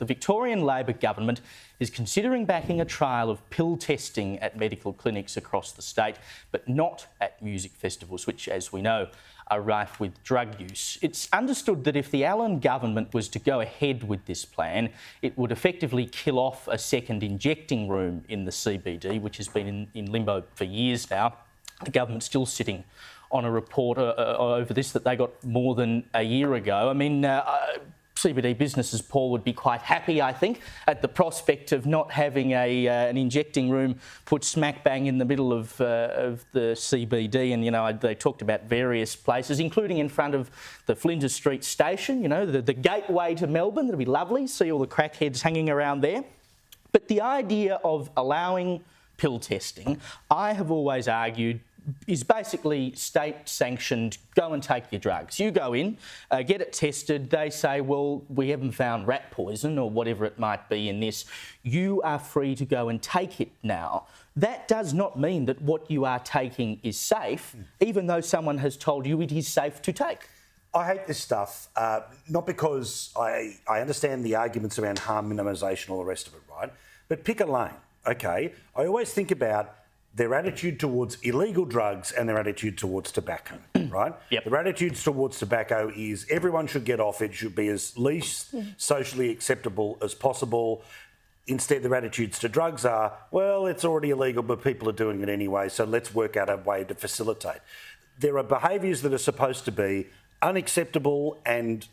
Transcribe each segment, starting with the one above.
the Victorian Labor government is considering backing a trial of pill testing at medical clinics across the state, but not at music festivals, which, as we know, are rife with drug use. It's understood that if the Allen government was to go ahead with this plan, it would effectively kill off a second injecting room in the CBD, which has been in limbo for years now. The government's still sitting on a report over this that they got more than a year ago. I mean, CBD businesses, Paul, would be quite happy, I think, at the prospect of not having an injecting room put smack bang in the middle of the CBD. And, you know, they talked about various places, including in front of the Flinders Street station, you know, the gateway to Melbourne. It'd be lovely, see all the crackheads hanging around there. But the idea of allowing pill testing, I have always argued, is basically state-sanctioned, go and take your drugs. You go in, get it tested, they say, well, we haven't found rat poison or whatever it might be in this. You are free to go and take it now. That does not mean that what you are taking is safe, even though someone has told you it is safe to take. I hate this stuff, not because I understand the arguments around harm minimisation, all the rest of it, right? But pick a lane, okay? I always think about their attitude towards illegal drugs and their attitude towards tobacco, right? Yep. Their attitudes towards tobacco is everyone should get off it, should be as least socially acceptable as possible. Instead, their attitudes to drugs are, well, it's already illegal, but people are doing it anyway, so let's work out a way to facilitate. There are behaviours that are supposed to be unacceptable, and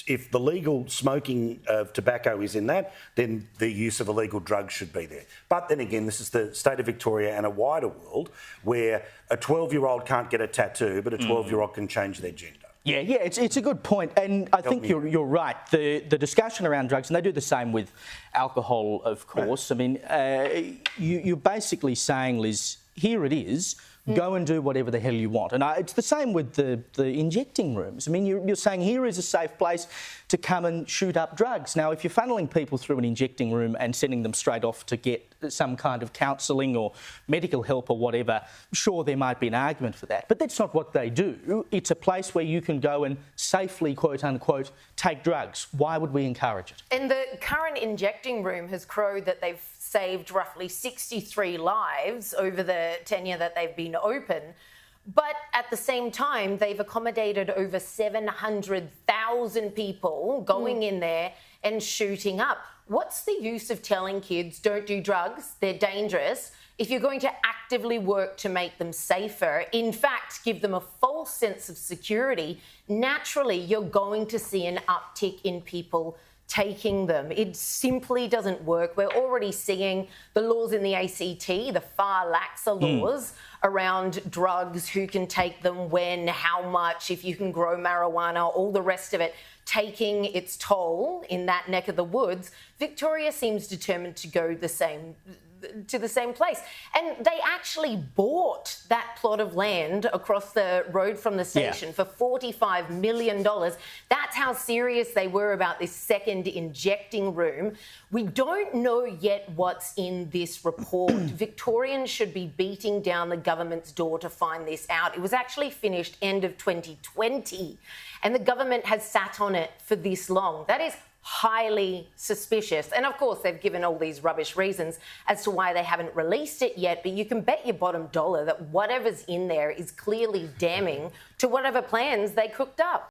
if the legal smoking of tobacco is in that, then the use of illegal drugs should be there. But then again, this is the state of Victoria and a wider world where a 12-year-old can't get a tattoo, but a 12-year-old can change their gender. Yeah, it's a good point, and I think you're right. The discussion around drugs, and they do the same with alcohol, of course. I mean, you're basically saying, Liz, here it is. Go and do whatever the hell you want. And it's the same with the injecting rooms. I mean, you're saying here is a safe place to come and shoot up drugs. Now, if you're funneling people through an injecting room and sending them straight off to get some kind of counselling or medical help or whatever, sure, there might be an argument for that. But that's not what they do. It's a place where you can go and safely, quote unquote, take drugs. Why would we encourage it? And the current injecting room has crowed that they've saved roughly 63 lives over the tenure that they've been open. But at the same time, they've accommodated over 700,000 people going in there and shooting up. What's the use of telling kids, don't do drugs, they're dangerous, if you're going to actively work to make them safer, in fact, give them a false sense of security? Naturally, you're going to see an uptick in people taking them. It simply doesn't work. We're already seeing the laws in the ACT, the far laxer laws around drugs, who can take them, when, how much, if you can grow marijuana, all the rest of it, taking its toll in that neck of the woods. Victoria seems determined to go to the same place. And they actually bought that plot of land across the road from the station for $45 million. That's how serious they were about this second injecting room. We don't know yet what's in this report. Victorians should be beating down the government's door to find this out. It was actually finished end of 2020, and the government has sat on it for this long. That is highly suspicious. And of course, they've given all these rubbish reasons as to why they haven't released it yet, but you can bet your bottom dollar that whatever's in there is clearly damning to whatever plans they cooked up.